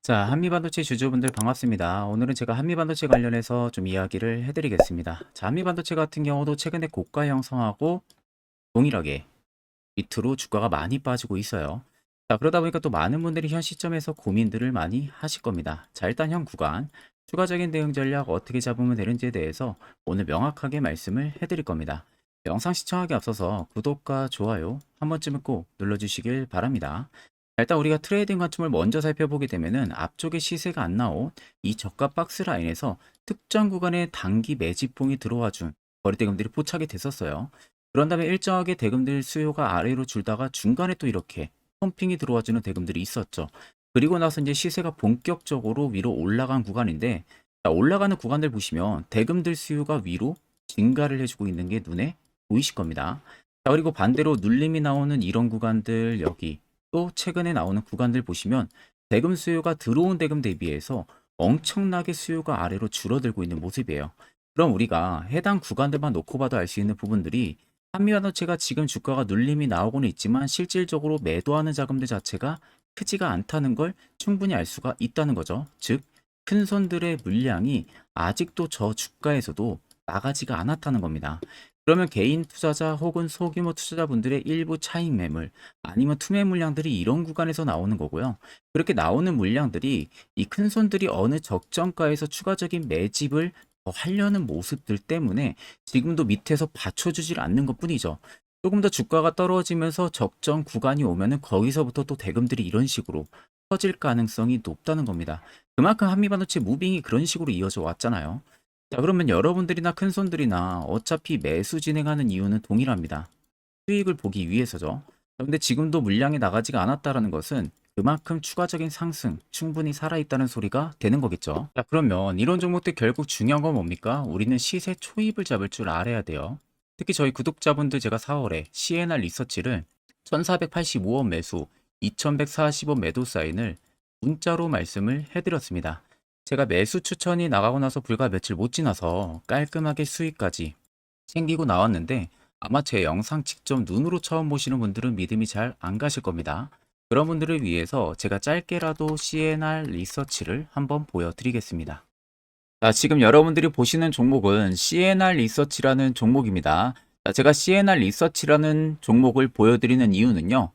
자, 한미반도체 주주분들 반갑습니다. 오늘은 제가 한미반도체 관련해서 좀 이야기를 해드리겠습니다. 자, 한미반도체 같은 경우도 최근에 고가 형성하고 동일하게 밑으로 주가가 많이 빠지고 있어요. 자, 그러다 보니까 또 많은 분들이 현 시점에서 고민들을 많이 하실 겁니다. 자, 일단 현 구간, 추가적인 대응 전략 어떻게 잡으면 되는지에 대해서 오늘 명확하게 말씀을 해드릴 겁니다. 영상 시청하기 앞서서 구독과 좋아요 한 번쯤은 꼭 눌러주시길 바랍니다. 일단 우리가 트레이딩 관점을 먼저 살펴보게 되면은 앞쪽에 시세가 안 나온 이 저가 박스 라인에서 특정 구간에 단기 매집봉이 들어와 준 거래대금들이 포착이 됐었어요. 그런 다음에 일정하게 대금들 수요가 아래로 줄다가 중간에 또 이렇게 펌핑이 들어와 주는 대금들이 있었죠. 그리고 나서 이제 시세가 본격적으로 위로 올라간 구간인데, 자, 올라가는 구간들 보시면 대금들 수요가 위로 증가를 해주고 있는 게 눈에 보이실 겁니다. 자, 그리고 반대로 눌림이 나오는 이런 구간들, 여기 또 최근에 나오는 구간들 보시면 대금 수요가 들어온 대금 대비해서 엄청나게 수요가 아래로 줄어들고 있는 모습이에요. 그럼 우리가 해당 구간들만 놓고 봐도 알 수 있는 부분들이, 한미반도체가 지금 주가가 눌림이 나오고는 있지만 실질적으로 매도하는 자금들 자체가 크지가 않다는 걸 충분히 알 수가 있다는 거죠. 즉, 큰 손들의 물량이 아직도 저 주가에서도 나가지가 않았다는 겁니다. 그러면 개인 투자자 혹은 소규모 투자자분들의 일부 차익 매물, 아니면 투매 물량들이 이런 구간에서 나오는 거고요. 그렇게 나오는 물량들이 이 큰 손들이 어느 적정가에서 추가적인 매집을 더 하려는 모습들 때문에 지금도 밑에서 받쳐주질 않는 것 뿐이죠. 조금 더 주가가 떨어지면서 적정 구간이 오면은 거기서부터 또 대금들이 이런 식으로 터질 가능성이 높다는 겁니다. 그만큼 한미반도체 무빙이 그런 식으로 이어져 왔잖아요. 자, 그러면 여러분들이나 큰손들이나 어차피 매수 진행하는 이유는 동일합니다. 수익을 보기 위해서죠. 근데 지금도 물량이 나가지가 않았다라는 것은 그만큼 추가적인 상승 충분히 살아있다는 소리가 되는 거겠죠. 자, 그러면 이런 종목들 결국 중요한 건 뭡니까? 우리는 시세 초입을 잡을 줄 알아야 돼요. 특히 저희 구독자분들, 제가 4월에 CNR 리서치를 1485원 매수, 2140원 매도 사인을 문자로 말씀을 해드렸습니다. 제가 매수 추천이 나가고 나서 불과 며칠 못 지나서 깔끔하게 수익까지 챙기고 나왔는데, 아마 제 영상 직접 눈으로 처음 보시는 분들은 믿음이 잘 안 가실 겁니다. 그런 분들을 위해서 제가 짧게라도 CNR 리서치를 한번 보여드리겠습니다. 자, 지금 여러분들이 보시는 종목은 CNR 리서치라는 종목입니다. 자, 제가 CNR 리서치라는 종목을 보여드리는 이유는요,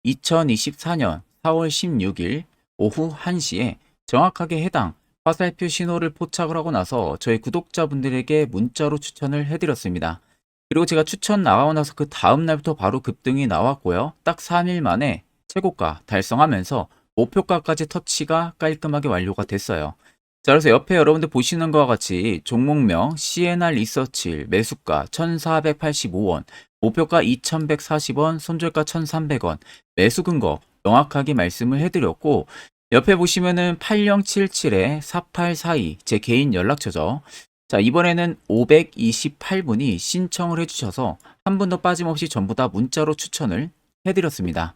2024년 4월 16일 오후 1시에 정확하게 해당 화살표 신호를 포착을 하고 나서 저희 구독자분들에게 문자로 추천을 해드렸습니다. 그리고 제가 추천 나가고 나서 그 다음 날부터 바로 급등이 나왔고요. 딱 3일 만에 최고가 달성하면서 목표가까지 터치가 깔끔하게 완료가 됐어요. 자, 그래서 옆에 여러분들 보시는 것과 같이 종목명 CNR 리서치 매수가 1485원, 목표가 2140원, 손절가 1300원, 매수 근거 명확하게 말씀을 해드렸고, 옆에 보시면은 8077-4842 제 개인 연락처죠. 자, 이번에는 528분이 신청을 해주셔서 한 분도 빠짐없이 전부 다 문자로 추천을 해드렸습니다.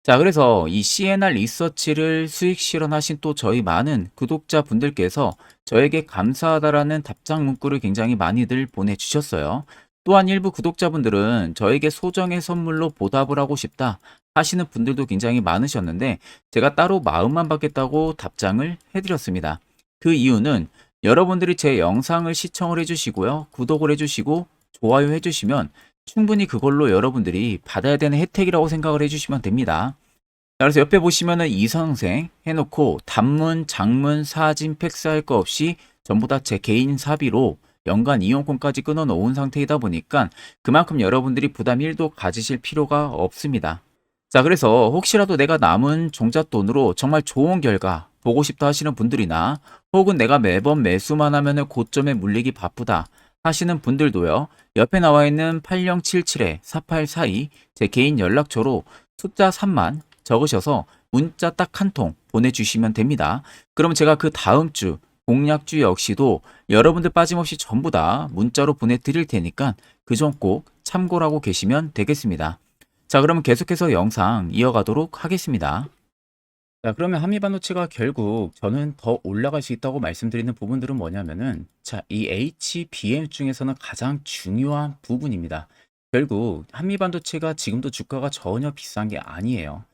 자, 그래서 이 CNR 리서치를 수익 실현하신 또 저희 많은 구독자분들께서 저에게 감사하다라는 답장 문구를 굉장히 많이들 보내주셨어요. 또한 일부 구독자분들은 저에게 소정의 선물로 보답을 하고 싶다 하시는 분들도 굉장히 많으셨는데, 제가 따로 마음만 받겠다고 답장을 해드렸습니다. 그 이유는 여러분들이 제 영상을 시청을 해주시고요, 구독을 해주시고 좋아요 해주시면 충분히 그걸로 여러분들이 받아야 되는 혜택이라고 생각을 해주시면 됩니다. 자, 그래서 옆에 보시면은 이선생 해놓고 단문, 장문, 사진, 팩스할 거 없이 전부 다 제 개인 사비로 연간 이용권까지 끊어 놓은 상태이다 보니까 그만큼 여러분들이 부담 1도 가지실 필요가 없습니다. 자, 그래서 혹시라도 내가 남은 종잣돈으로 정말 좋은 결과 보고 싶다 하시는 분들이나, 혹은 내가 매번 매수만 하면은 고점에 물리기 바쁘다 하시는 분들도요, 옆에 나와 있는 8077-4842 제 개인 연락처로 숫자 3만 적으셔서 문자 딱 한 통 보내주시면 됩니다. 그럼 제가 그 다음 주 공략주 역시도 여러분들 빠짐없이 전부 다 문자로 보내드릴 테니까 그 점 꼭 참고를 하고 계시면 되겠습니다. 자, 그러면 계속해서 영상 이어가도록 하겠습니다. 자, 그러면 한미반도체가 결국 저는 더 올라갈 수 있다고 말씀드리는 부분들은 뭐냐면은, 자, 이 HBM 중에서는 가장 중요한 부분입니다. 결국 한미반도체가 지금도 주가가 전혀 비싼 게 아니에요.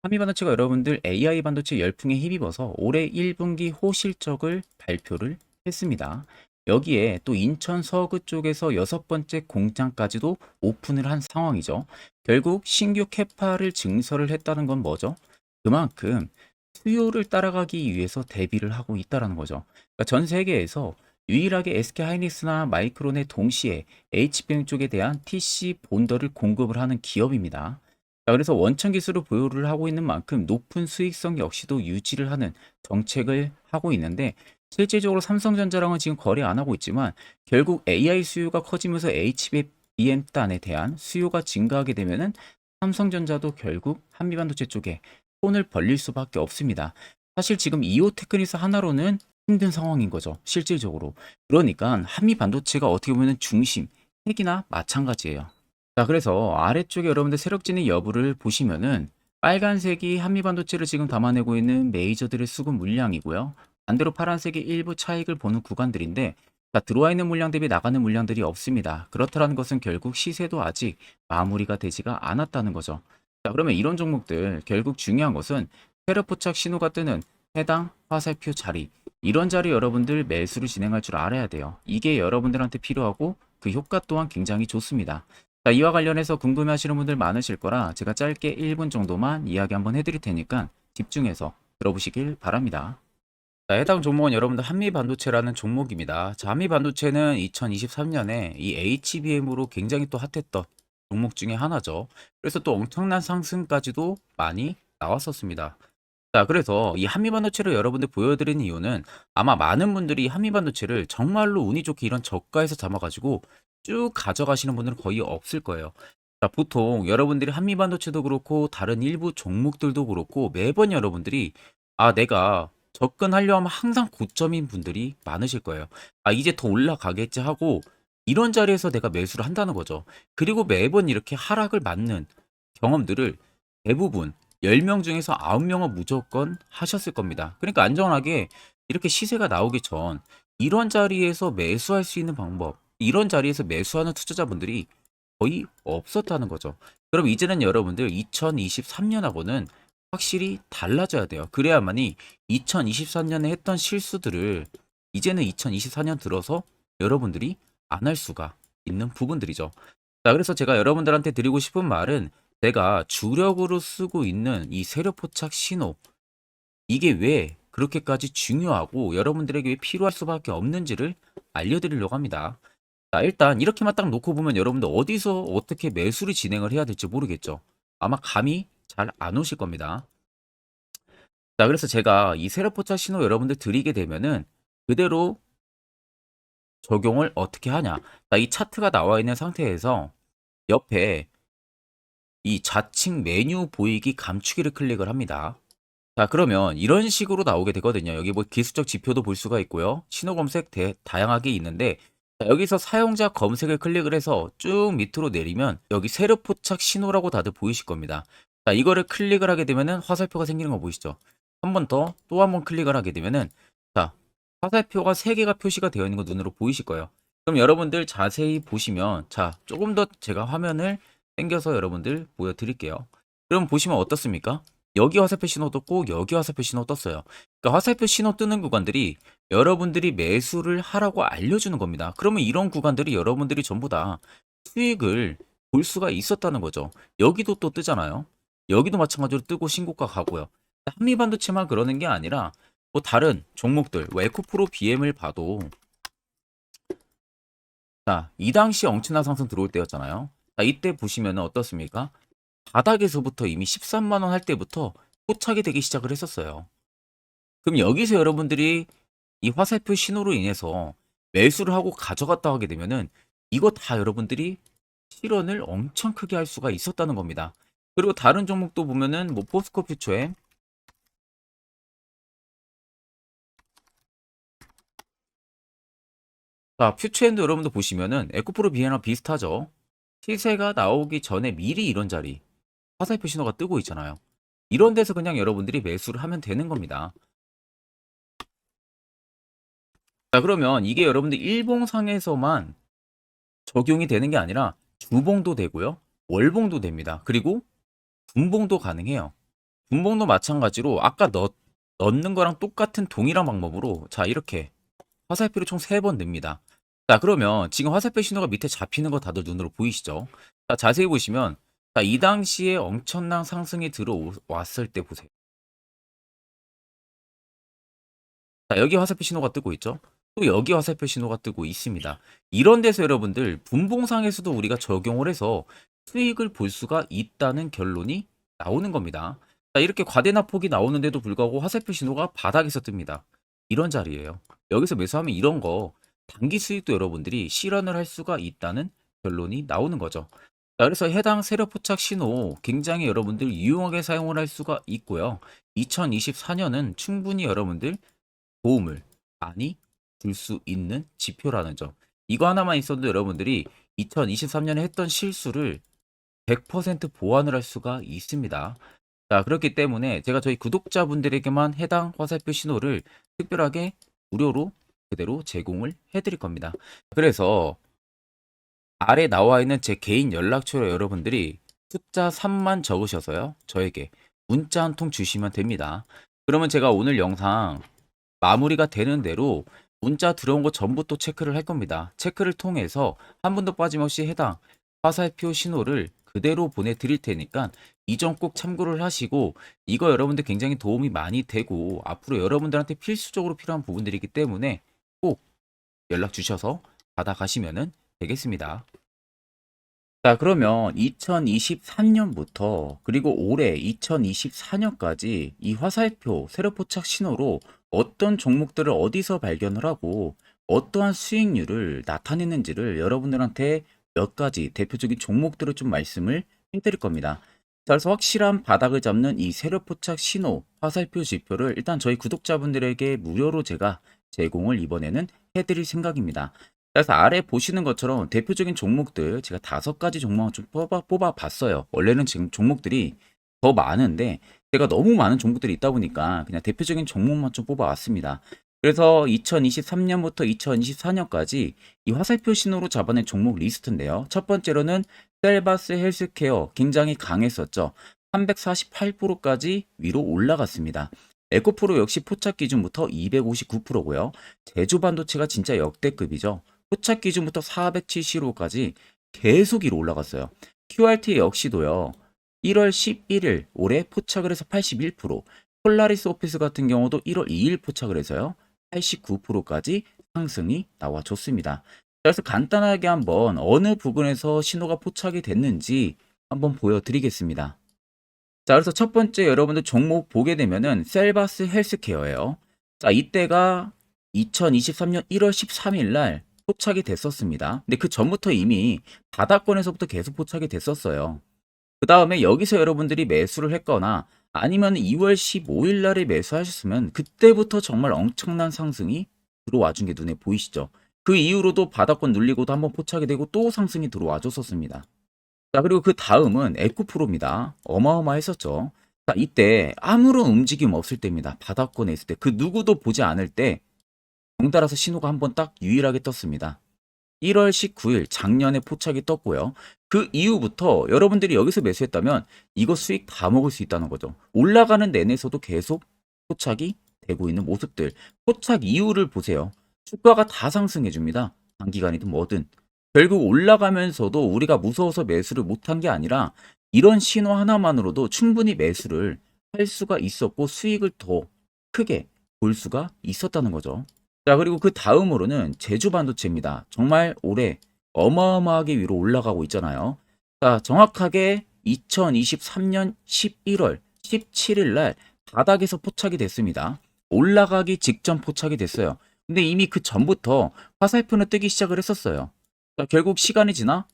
한미 반도체가 여러분들 AI 반도체 열풍에 힘입어서 올해 1분기 호실적을 발표를 했습니다. 여기에 또 인천 서구 쪽에서 6번째 공장까지도 오픈을 한 상황이죠. 결국 신규 캐파를 증설을 했다는 건 뭐죠? 그만큼 수요를 따라가기 위해서 대비를 하고 있다는 거죠. 그러니까 전 세계에서 유일하게 SK 하이닉스나 마이크론의 동시에 HBM 쪽에 대한 TC 본더를 공급을 하는 기업입니다. 자, 그래서 원천 기술을 보유를 하고 있는 만큼 높은 수익성 역시도 유지를 하는 정책을 하고 있는데, 실질적으로 삼성전자랑은 지금 거래 안 하고 있지만 결국 AI 수요가 커지면서 HBM단에 대한 수요가 증가하게 되면은 삼성전자도 결국 한미반도체 쪽에 손을 벌릴 수밖에 없습니다. 사실 지금 이오 테크니스 하나로는 힘든 상황인 거죠, 실질적으로. 그러니까 한미반도체가 어떻게 보면 중심, 핵이나 마찬가지예요. 자, 그래서 아래쪽에 여러분들 세력진의 여부를 보시면은 빨간색이 한미반도체를 지금 담아내고 있는 메이저들의 수급 물량이고요. 반대로 파란색이 일부 차익을 보는 구간들인데, 자, 들어와 있는 물량 대비 나가는 물량들이 없습니다. 그렇다는 것은 결국 시세도 아직 마무리가 되지가 않았다는 거죠. 자, 그러면 이런 종목들 결국 중요한 것은 세력 포착 신호가 뜨는 해당 화살표 자리, 이런 자리 여러분들 매수를 진행할 줄 알아야 돼요. 이게 여러분들한테 필요하고 그 효과 또한 굉장히 좋습니다. 자, 이와 관련해서 궁금해하시는 분들 많으실 거라 제가 짧게 1분 정도만 이야기 한번 해드릴 테니까 집중해서 들어보시길 바랍니다. 자, 해당 종목은 여러분들 한미반도체라는 종목입니다. 자, 한미반도체는 2023년에 이 HBM으로 굉장히 또 핫했던 종목 중에 하나죠. 그래서 또 엄청난 상승까지도 많이 나왔었습니다. 자, 그래서 이 한미반도체를 여러분들 보여드린 이유는 아마 많은 분들이 한미반도체를 정말로 운이 좋게 이런 저가에서 잡아가지고 쭉 가져가시는 분들은 거의 없을 거예요. 자, 보통 여러분들이 한미반도체도 그렇고 다른 일부 종목들도 그렇고 매번 여러분들이 내가 접근하려 하면 항상 고점인 분들이 많으실 거예요. 이제 더 올라가겠지 하고 이런 자리에서 내가 매수를 한다는 거죠. 그리고 매번 이렇게 하락을 맞는 경험들을 대부분 10명 중에서 9명은 무조건 하셨을 겁니다. 그러니까 안전하게 이렇게 시세가 나오기 전 이런 자리에서 매수할 수 있는 방법, 이런 자리에서 매수하는 투자자분들이 거의 없었다는 거죠. 그럼 이제는 여러분들 2023년하고는 확실히 달라져야 돼요. 그래야만이 2023년에 했던 실수들을 이제는 2024년 들어서 여러분들이 안 할 수가 있는 부분들이죠. 자, 그래서 제가 여러분들한테 드리고 싶은 말은 내가 주력으로 쓰고 있는 이 세력 포착 신호, 이게 왜 그렇게까지 중요하고 여러분들에게 왜 필요할 수밖에 없는지를 알려드리려고 합니다. 자, 일단 이렇게만 딱 놓고 보면 여러분들 어디서 어떻게 매수를 진행을 해야 될지 모르겠죠. 아마 감이 잘 안 오실 겁니다. 자, 그래서 제가 이 세력 포착 신호 여러분들 드리게 되면은 그대로 적용을 어떻게 하냐. 자, 이 차트가 나와 있는 상태에서 옆에 이 좌측 메뉴 보이기 감추기를 클릭을 합니다. 자, 그러면 이런 식으로 나오게 되거든요. 여기 뭐 기술적 지표도 볼 수가 있고요. 신호 검색 다양하게 있는데, 자, 여기서 사용자 검색을 클릭을 해서 쭉 밑으로 내리면 여기 세력 포착 신호라고 다들 보이실 겁니다. 자, 이거를 클릭을 하게 되면은 화살표가 생기는 거 보이시죠? 한 번 더 또 한 번 클릭을 하게 되면은 자, 화살표가 3개가 표시가 되어 있는 거 눈으로 보이실 거예요. 그럼 여러분들 자세히 보시면 자, 조금 더 제가 화면을 당겨서 여러분들 보여드릴게요. 그럼 보시면 어떻습니까? 여기 화살표 신호 떴고 여기 화살표 신호 떴어요. 그러니까 화살표 신호 뜨는 구간들이 여러분들이 매수를 하라고 알려주는 겁니다. 그러면 이런 구간들이 여러분들이 전부 다 수익을 볼 수가 있었다는 거죠. 여기도 또 뜨잖아요. 여기도 마찬가지로 뜨고 신고가 가고요. 한미반도체만 그러는 게 아니라 뭐 다른 종목들, 뭐 에코프로 BM을 봐도 자, 이 당시 엄청난 상승 들어올 때였잖아요. 자, 이때 보시면 어떻습니까? 바닥에서부터 이미 13만 원 할 때부터 포착이 되기 시작을 했었어요. 그럼 여기서 여러분들이 이 화살표 신호로 인해서 매수를 하고 가져갔다 하게 되면은 이거 다 여러분들이 실현을 엄청 크게 할 수가 있었다는 겁니다. 그리고 다른 종목도 보면은 뭐 포스코 퓨처엠, 자, 퓨처엠도 여러분들 보시면은 에코프로 비에나 비슷하죠. 시세가 나오기 전에 미리 이런 자리 화살표 신호가 뜨고 있잖아요. 이런 데서 그냥 여러분들이 매수를 하면 되는 겁니다. 자, 그러면 이게 여러분들 일봉상에서만 적용이 되는 게 아니라 주봉도 되고요. 월봉도 됩니다. 그리고 분봉도 가능해요. 분봉도 마찬가지로 아까 넣는 거랑 똑같은 동일한 방법으로 자 이렇게 화살표를 총 3번 냅니다. 자 그러면 지금 화살표 신호가 밑에 잡히는 거 다들 눈으로 보이시죠? 자 자세히 보시면 자 이 당시에 엄청난 상승이 들어왔을 때 보세요. 자 여기 화살표 신호가 뜨고 있죠? 또 여기 화살표 신호가 뜨고 있습니다. 이런 데서 여러분들 분봉상에서도 우리가 적용을 해서 수익을 볼 수가 있다는 결론이 나오는 겁니다. 자 이렇게 과대납폭이 나오는데도 불구하고 화살표 신호가 바닥에서 뜹니다. 이런 자리예요. 여기서 매수하면 이런 거 단기 수익도 여러분들이 실현을 할 수가 있다는 결론이 나오는 거죠. 자, 그래서 해당 세력 포착 신호 굉장히 여러분들 유용하게 사용을 할 수가 있고요. 2024년은 충분히 여러분들 도움을 많이 줄 수 있는 지표라는 점. 이거 하나만 있어도 여러분들이 2023년에 했던 실수를 100% 보완을 할 수가 있습니다. 자, 그렇기 때문에 제가 저희 구독자분들에게만 해당 화살표 신호를 특별하게 무료로 그대로 제공을 해드릴 겁니다. 그래서 아래 나와 있는 제 개인 연락처로 여러분들이 숫자 3만 적으셔서요. 저에게 문자 한 통 주시면 됩니다. 그러면 제가 오늘 영상 마무리가 되는 대로 문자 들어온 거 전부 또 체크를 할 겁니다. 체크를 통해서 한 번도 빠짐없이 해당 화살표 신호를 그대로 보내드릴 테니까 이 점 꼭 참고를 하시고 이거 여러분들 굉장히 도움이 많이 되고 앞으로 여러분들한테 필수적으로 필요한 부분들이기 때문에 꼭 연락 주셔서 받아가시면 되겠습니다. 자, 그러면 2023년부터 그리고 올해 2024년까지 이 화살표 세력포착 신호로 어떤 종목들을 어디서 발견을 하고 어떠한 수익률을 나타내는지를 여러분들한테 몇 가지 대표적인 종목들을 좀 말씀을 해드릴 겁니다. 자, 그래서 확실한 바닥을 잡는 이 세력포착 신호 화살표 지표를 일단 저희 구독자분들에게 무료로 제가 제공을 이번에는 해드릴 생각입니다. 그래서 아래 보시는 것처럼 대표적인 종목들 제가 5가지 종목을 좀 뽑아 봤어요. 원래는 지금 종목들이 더 많은데 제가 너무 많은 종목들이 있다 보니까 그냥 대표적인 종목만 좀 뽑아 왔습니다. 그래서 2023년부터 2024년까지 이 화살표 신호로 잡아낸 종목 리스트인데요. 첫 번째로는 셀바스 헬스케어 굉장히 강했었죠. 348%까지 위로 올라갔습니다. 에코프로 역시 포착 기준부터 259%고요. 제주반도체가 진짜 역대급이죠. 포착 기준부터 475까지 계속 위로 올라갔어요. QRT 역시도요. 1월 11일 올해 포착을 해서 81%, 폴라리스 오피스 같은 경우도 1월 2일 포착을 해서요. 89%까지 상승이 나와줬습니다. 그래서 간단하게 한번 어느 부분에서 신호가 포착이 됐는지 한번 보여드리겠습니다. 자, 그래서 첫 번째 여러분들 종목 보게 되면은 셀바스 헬스케어예요. 자, 이때가 2023년 1월 13일 날 포착이 됐었습니다. 근데 그 전부터 이미 바닥권에서부터 계속 포착이 됐었어요. 그 다음에 여기서 여러분들이 매수를 했거나 아니면 2월 15일 날에 매수하셨으면 그때부터 정말 엄청난 상승이 들어와 준 게 눈에 보이시죠? 그 이후로도 바닥권 눌리고도 한번 포착이 되고 또 상승이 들어와 줬었습니다. 자, 그리고 그 다음은 에코프로입니다. 어마어마했었죠. 자, 이때 아무런 움직임 없을 때입니다. 바닥권에 있을 때. 그 누구도 보지 않을 때 덩달아서 신호가 한번 딱 유일하게 떴습니다. 1월 19일 작년에 포착이 떴고요. 그 이후부터 여러분들이 여기서 매수했다면 이거 수익 다 먹을 수 있다는 거죠. 올라가는 내내서도 계속 포착이 되고 있는 모습들. 포착 이후를 보세요. 주가가 다 상승해 줍니다. 단기간이든 뭐든. 결국 올라가면서도 우리가 무서워서 매수를 못한 게 아니라 이런 신호 하나만으로도 충분히 매수를 할 수가 있었고 수익을 더 크게 볼 수가 있었다는 거죠. 자, 그리고 그 다음으로는 제주 반도체입니다. 정말 올해 어마어마하게 위로 올라가고 있잖아요. 자, 정확하게 2023년 11월 17일 날 바닥에서 포착이 됐습니다. 올라가기 직전 포착이 됐어요. 근데 이미 그 전부터 화살표는 뜨기 시작을 했었어요. 자, 결국 시간이 지나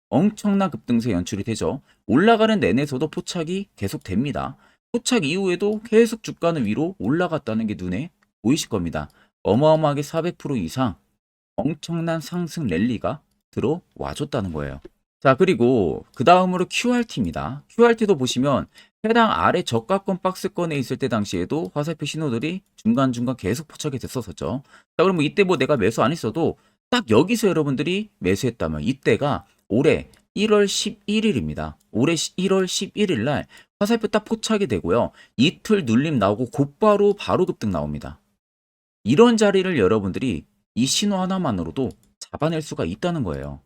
엄청난 급등세 연출이 되죠. 올라가는 내내서도 포착이 계속 됩니다. 포착 이후에도 계속 주가는 위로 올라갔다는 게 눈에 보이실 겁니다. 어마어마하게 400% 이상 엄청난 상승 랠리가 들어와 줬다는 거예요. 자, 그리고 그 다음으로 QRT입니다. QRT도 보시면 해당 아래 저가권 박스권에 있을 때 당시에도 화살표 신호들이 중간중간 계속 포착이 됐었었죠. 자, 그러면 이때 뭐 내가 매수 안 했어도 딱 여기서 여러분들이 매수했다면 이때가 올해 1월 11일입니다. 올해 1월 11일 날 화살표 딱 포착이 되고요. 이틀 눌림 나오고 곧바로 바로 급등 나옵니다. 이런 자리를 여러분들이 이 신호 하나만으로도 잡아낼 수가 있다는 거예요.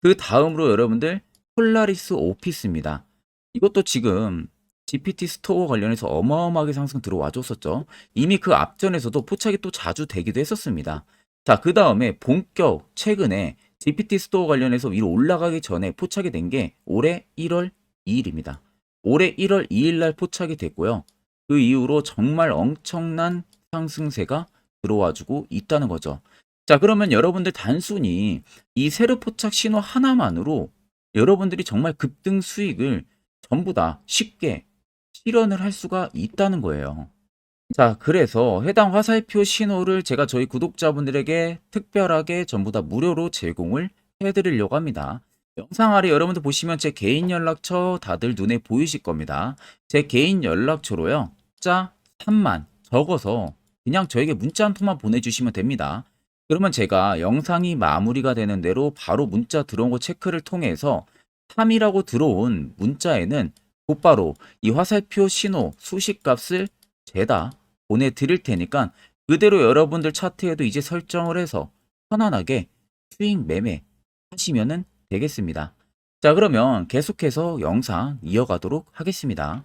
그 다음으로 여러분들 폴라리스 오피스입니다. 이것도 지금 GPT 스토어 관련해서 어마어마하게 상승 들어와 줬었죠. 이미 그 앞전에서도 포착이 또 자주 되기도 했었습니다. 자, 그 다음에 본격 최근에 GPT 스토어 관련해서 위로 올라가기 전에 포착이 된 게 올해 1월 2일입니다. 올해 1월 2일 날 포착이 됐고요. 그 이후로 정말 엄청난 상승세가 들어와주고 있다는 거죠. 자, 그러면 여러분들 단순히 이 세로 포착 신호 하나만으로 여러분들이 정말 급등 수익을 전부 다 쉽게 실현을 할 수가 있다는 거예요. 자, 그래서 해당 화살표 신호를 제가 저희 구독자분들에게 특별하게 전부 다 무료로 제공을 해드리려고 합니다. 영상 아래 여러분들 보시면 제 개인 연락처 다들 눈에 보이실 겁니다. 제 개인 연락처로요. 자 3만 적어서 그냥 저에게 문자 한 통만 보내주시면 됩니다. 그러면 제가 영상이 마무리가 되는 대로 바로 문자 들어온 거 체크를 통해서 3이라고 들어온 문자에는 곧바로 이 화살표 신호 수식값을 죄다 보내드릴 테니까 그대로 여러분들 차트에도 이제 설정을 해서 편안하게 수익 매매 하시면 되겠습니다. 자, 그러면 계속해서 영상 이어가도록 하겠습니다.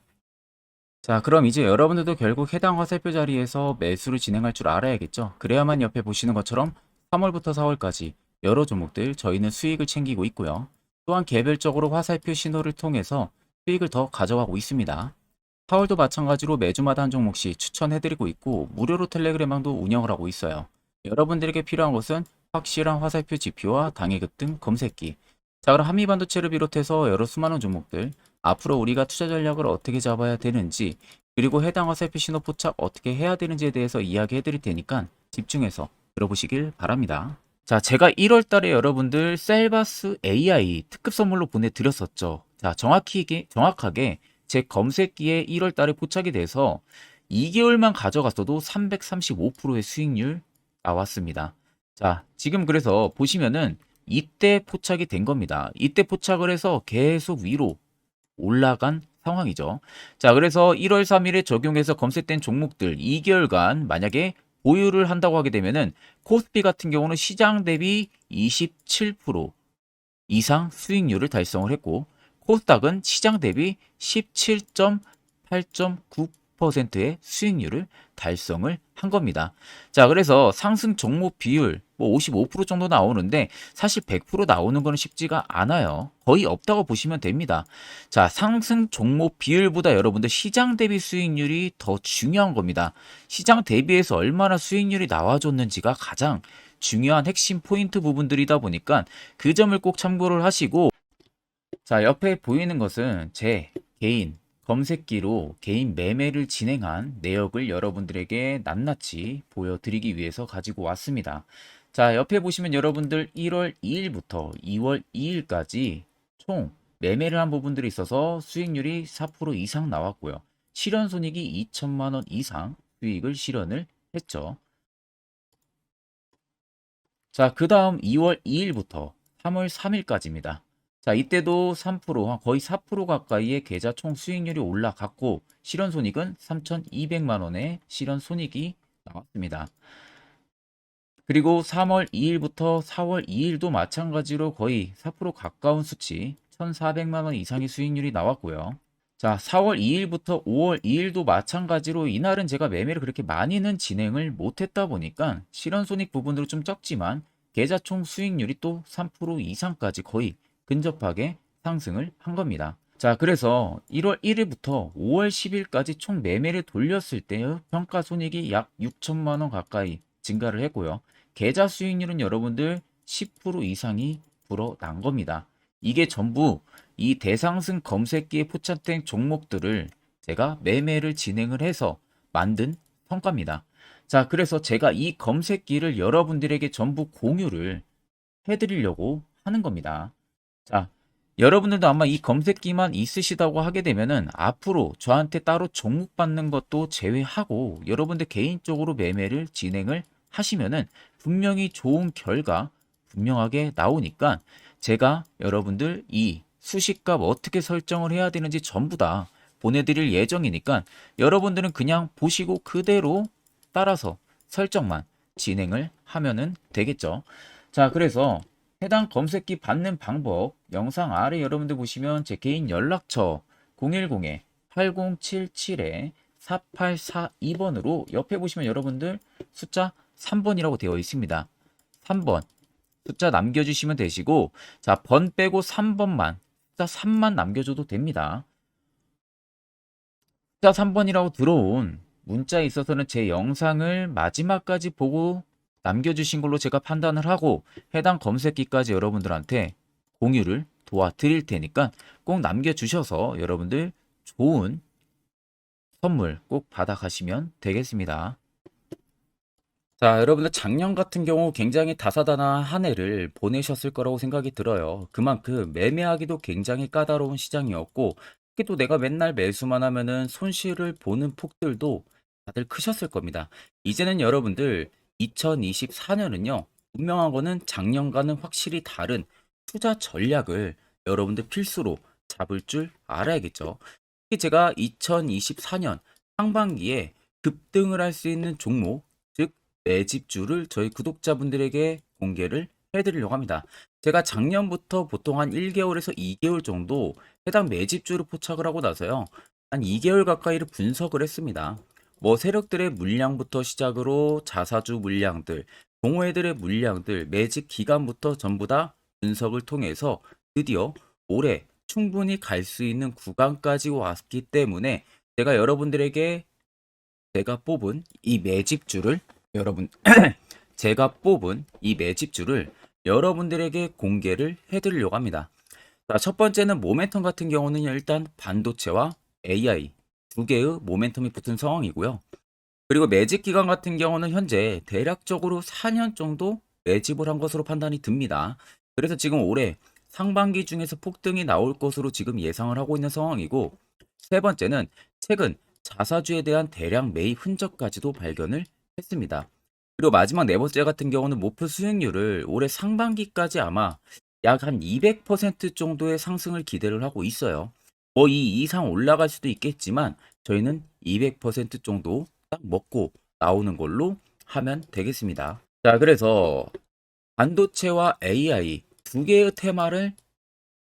자, 그럼 이제 여러분들도 결국 해당 화살표 자리에서 매수를 진행할 줄 알아야겠죠. 그래야만 옆에 보시는 것처럼 3월부터 4월까지 여러 종목들 저희는 수익을 챙기고 있고요. 또한 개별적으로 화살표 신호를 통해서 수익을 더 가져가고 있습니다. 4월도 마찬가지로 매주마다 한 종목씩 추천해드리고 있고 무료로 텔레그램방도 운영을 하고 있어요. 여러분들에게 필요한 것은 확실한 화살표 지표와 당일 급등 검색기. 자, 그럼 한미반도체를 비롯해서 여러 수많은 종목들 앞으로 우리가 투자 전략을 어떻게 잡아야 되는지 그리고 해당 화살표 신호 포착 어떻게 해야 되는지에 대해서 이야기해 드릴 테니까 집중해서 들어보시길 바랍니다. 자, 제가 1월 달에 여러분들 셀바스 AI 특급 선물로 보내드렸었죠. 자, 정확하게 제 검색기에 1월 달에 포착이 돼서 2개월만 가져갔어도 335%의 수익률 나왔습니다. 자, 지금 그래서 보시면은 이때 포착이 된 겁니다. 이때 포착을 해서 계속 위로 올라간 상황이죠. 자, 그래서 1월 3일에 적용해서 검색된 종목들 2개월간 만약에 보유를 한다고 하게 되면은 코스피 같은 경우는 시장 대비 27% 이상 수익률을 달성을 했고 코스닥은 시장 대비 17.8.9%의 수익률을 달성을 한 겁니다. 자, 그래서 상승 종목 비율 뭐 55% 정도 나오는데 사실 100% 나오는 거는 쉽지가 않아요. 거의 없다고 보시면 됩니다. 자, 상승 종목 비율보다 여러분들 시장 대비 수익률이 더 중요한 겁니다. 시장 대비해서 얼마나 수익률이 나와줬는지가 가장 중요한 핵심 포인트 부분들이다 보니까 그 점을 꼭 참고를 하시고 자, 옆에 보이는 것은 제 개인 검색기로 개인 매매를 진행한 내역을 여러분들에게 낱낱이 보여드리기 위해서 가지고 왔습니다. 자, 옆에 보시면 여러분들 1월 2일부터 2월 2일까지 총 매매를 한 부분들이 있어서 수익률이 4% 이상 나왔고요. 실현 손익이 2천만 원 이상 수익을 실현을 했죠. 자, 그 다음 2월 2일부터 3월 3일까지입니다. 자, 이때도 3%, 거의 4% 가까이의 계좌 총 수익률이 올라갔고 실현 손익은 3,200만 원의 실현 손익이 나왔습니다. 그리고 3월 2일부터 4월 2일도 마찬가지로 거의 4% 가까운 수치 1,400만 원 이상의 수익률이 나왔고요. 자, 4월 2일부터 5월 2일도 마찬가지로 이날은 제가 매매를 그렇게 많이는 진행을 못했다 보니까 실현손익 부분으로 좀 적지만 계좌 총 수익률이 또 3% 이상까지 거의 근접하게 상승을 한 겁니다. 자, 그래서 1월 1일부터 5월 10일까지 총 매매를 돌렸을 때의 평가 손익이 약 6천만 원 가까이 증가를 했고요. 계좌 수익률은 여러분들 10% 이상이 불어난 겁니다. 이게 전부 이 대상승 검색기에 포착된 종목들을 제가 매매를 진행을 해서 만든 성과입니다. 자, 그래서 제가 이 검색기를 여러분들에게 전부 공유를 해드리려고 하는 겁니다. 자, 여러분들도 아마 이 검색기만 있으시다고 하게 되면은 앞으로 저한테 따로 종목 받는 것도 제외하고 여러분들 개인적으로 매매를 진행을 하시면은 분명히 좋은 결과 분명하게 나오니까 제가 여러분들 이 수식값 어떻게 설정을 해야 되는지 전부 다 보내드릴 예정이니까 여러분들은 그냥 보시고 그대로 따라서 설정만 진행을 하면은 되겠죠. 자, 그래서 해당 검색기 받는 방법 영상 아래 여러분들 보시면 제 개인 연락처 010-8077-4842번으로 옆에 보시면 여러분들 숫자 3번이라고 되어 있습니다. 3번 숫자 남겨주시면 되시고, 자, 번 빼고 3번만 숫자 3만 남겨줘도 됩니다. 숫자 3번이라고 들어온 문자에 있어서는 제 영상을 마지막까지 보고 남겨주신 걸로 제가 판단을 하고 해당 검색기까지 여러분들한테 공유를 도와드릴 테니까 꼭 남겨주셔서 여러분들 좋은 선물 꼭 받아가시면 되겠습니다. 자, 여러분들 작년 같은 경우 굉장히 다사다난한 한 해를 보내셨을 거라고 생각이 들어요. 그만큼 매매하기도 굉장히 까다로운 시장이었고, 특히 또 내가 맨날 매수만 하면은 손실을 보는 폭들도 다들 크셨을 겁니다. 이제는 여러분들 2024년은요, 분명한 거는 작년과는 확실히 다른 투자 전략을 여러분들 필수로 잡을 줄 알아야겠죠. 특히 제가 2024년 상반기에 급등을 할 수 있는 종목, 즉 매집주를 저희 구독자분들에게 공개를 해드리려고 합니다. 제가 작년부터 보통 한 1개월에서 2개월 정도 해당 매집주를 포착을 하고 나서요. 한 2개월 가까이를 분석을 했습니다. 뭐 세력들의 물량부터 시작으로 자사주 물량들, 동호회들의 물량들, 매집 기간부터 전부 다 분석을 통해서 드디어 올해 충분히 갈 수 있는 구간까지 왔기 때문에 제가 여러분들에게 제가 뽑은 이 매집주를 여러분 제가 뽑은 이 매집주를 여러분들에게 공개를 해드리려고 합니다. 자, 첫 번째는 모멘텀 같은 경우는 일단 반도체와 AI 두 개의 모멘텀이 붙은 상황이고요. 그리고 매집 기간 같은 경우는 현재 대략적으로 4년 정도 매집을 한 것으로 판단이 듭니다. 그래서 지금 올해 상반기 중에서 폭등이 나올 것으로 지금 예상을 하고 있는 상황이고, 세 번째는 최근 자사주에 대한 대량 매입 흔적까지도 발견을 했습니다. 그리고 마지막 네 번째 같은 경우는 목표 수익률을 올해 상반기까지 아마 약 한 200% 정도의 상승을 기대를 하고 있어요. 뭐 이 이상 올라갈 수도 있겠지만 저희는 200% 정도 딱 먹고 나오는 걸로 하면 되겠습니다. 자, 그래서 반도체와 AI 두 개의 테마를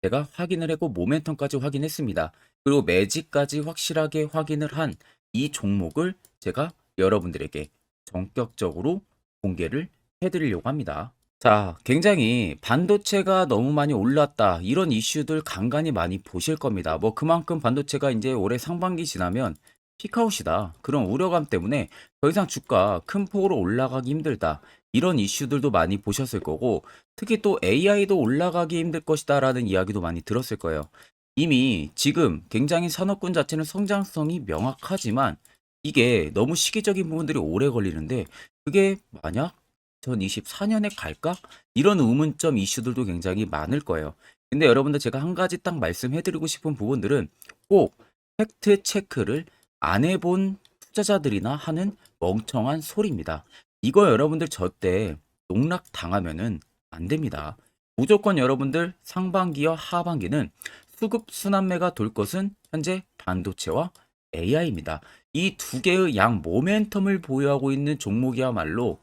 제가 확인을 했고 모멘텀까지 확인했습니다. 그리고 매직까지 확실하게 확인을 한 이 종목을 제가 여러분들에게 전격적으로 공개를 해드리려고 합니다. 자, 굉장히 반도체가 너무 많이 올랐다, 이런 이슈들 간간히 많이 보실 겁니다. 뭐 그만큼 반도체가 이제 올해 상반기 지나면 피크아웃이다, 그런 우려감 때문에 더 이상 주가 큰 폭으로 올라가기 힘들다, 이런 이슈들도 많이 보셨을 거고, 특히 또 AI도 올라가기 힘들 것이다 라는 이야기도 많이 들었을 거예요. 이미 지금 굉장히 산업군 자체는 성장성이 명확하지만 이게 너무 시기적인 부분들이 오래 걸리는데, 그게 만약 2024년에 갈까? 이런 의문점 이슈들도 굉장히 많을 거예요. 근데 여러분들 제가 한 가지 딱 말씀해드리고 싶은 부분들은 꼭 팩트 체크를 안 해본 투자자들이나 하는 멍청한 소리입니다. 이거 여러분들 절대 농락 당하면은 안 됩니다. 무조건 여러분들 상반기와 하반기는 수급 순환매가 돌 것은 현재 반도체와 AI입니다. 이 두 개의 양 모멘텀을 보유하고 있는 종목이야말로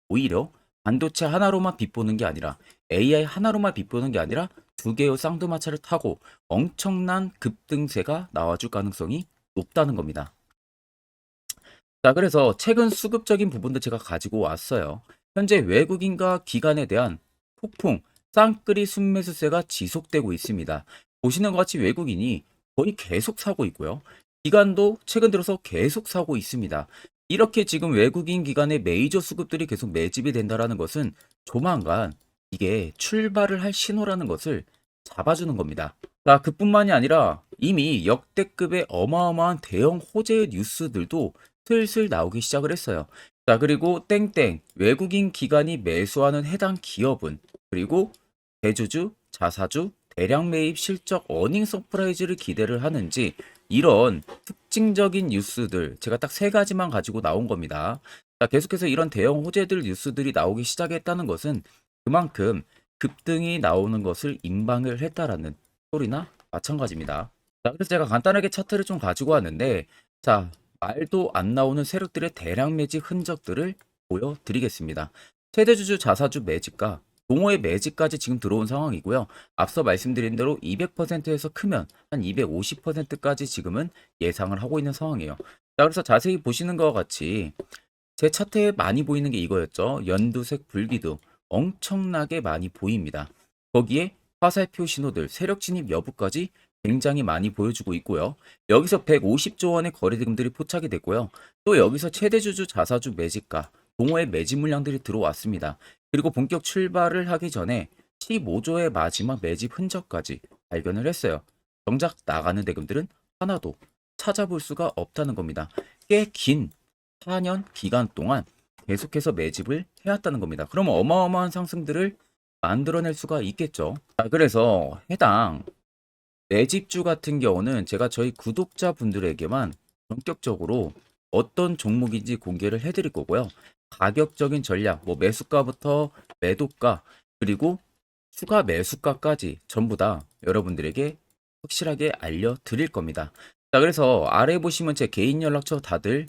오히려 반도체 하나로만 빗보는 게 아니라 AI 하나로만 빗보는 게 아니라 두 개의 쌍두마차를 타고 엄청난 급등세가 나와줄 가능성이 높다는 겁니다. 자, 그래서 최근 수급적인 부분도 제가 가지고 왔어요. 현재 외국인과 기관에 대한 폭풍 쌍끌이 순매수세가 지속되고 있습니다. 보시는 것 같이 외국인이 거의 계속 사고 있고요. 기관도 최근 들어서 계속 사고 있습니다. 이렇게 지금 외국인 기관의 메이저 수급들이 계속 매집이 된다는 것은 조만간 이게 출발을 할 신호라는 것을 잡아주는 겁니다. 자, 그뿐만이 아니라 이미 역대급의 어마어마한 대형 호재의 뉴스들도 슬슬 나오기 시작을 했어요. 자, 그리고 땡땡 외국인 기관이 매수하는 해당 기업은, 그리고 대주주, 자사주, 대량 매입 실적 어닝 서프라이즈를 기대를 하는지, 이런 특징적인 뉴스들 제가 딱 세 가지만 가지고 나온 겁니다. 자, 계속해서 이런 대형 호재들 뉴스들이 나오기 시작했다는 것은 그만큼 급등이 나오는 것을 임방을 했다라는 소리나 마찬가지입니다. 자, 그래서 제가 간단하게 차트를 좀 가지고 왔는데, 자, 말도 안 나오는 세력들의 대량 매집 흔적들을 보여드리겠습니다. 최대주주 자사주 매집과 동호회 매집까지 지금 들어온 상황이고요. 앞서 말씀드린 대로 200%에서 크면 한 250%까지 지금은 예상을 하고 있는 상황이에요. 자, 그래서 자세히 보시는 것과 같이 제 차트에 많이 보이는 게 이거였죠. 연두색 불기둥 엄청나게 많이 보입니다. 거기에 화살표 신호들, 세력 진입 여부까지 굉장히 많이 보여주고 있고요. 여기서 150조 원의 거래대금들이 포착이 됐고요. 또 여기서 최대주주 자사주 매집가, 동호회 매집 물량들이 들어왔습니다. 그리고 본격 출발을 하기 전에 15조의 마지막 매집 흔적까지 발견을 했어요. 정작 나가는 대금들은 하나도 찾아볼 수가 없다는 겁니다. 꽤 긴 4년 기간 동안 계속해서 매집을 해왔다는 겁니다. 그럼 어마어마한 상승들을 만들어낼 수가 있겠죠. 자, 그래서 해당 매집주 같은 경우는 제가 저희 구독자분들에게만 본격적으로 어떤 종목인지 공개를 해드릴 거고요. 가격적인 전략, 뭐 매수가부터 매도가, 그리고 추가 매수가까지 전부 다 여러분들에게 확실하게 알려드릴 겁니다. 자, 그래서 아래 보시면 제 개인 연락처 다들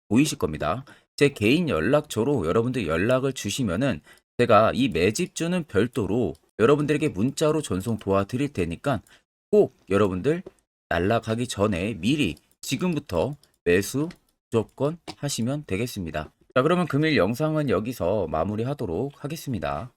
보이실 겁니다. 제 개인 연락처로 여러분들 연락을 주시면은 제가 이 매집주는 별도로 여러분들에게 문자로 전송 도와드릴 테니까 꼭 여러분들 날라가기 전에 미리 지금부터 매수 무조건 하시면 되겠습니다. 자, 그러면 금일 영상은 여기서 마무리하도록 하겠습니다.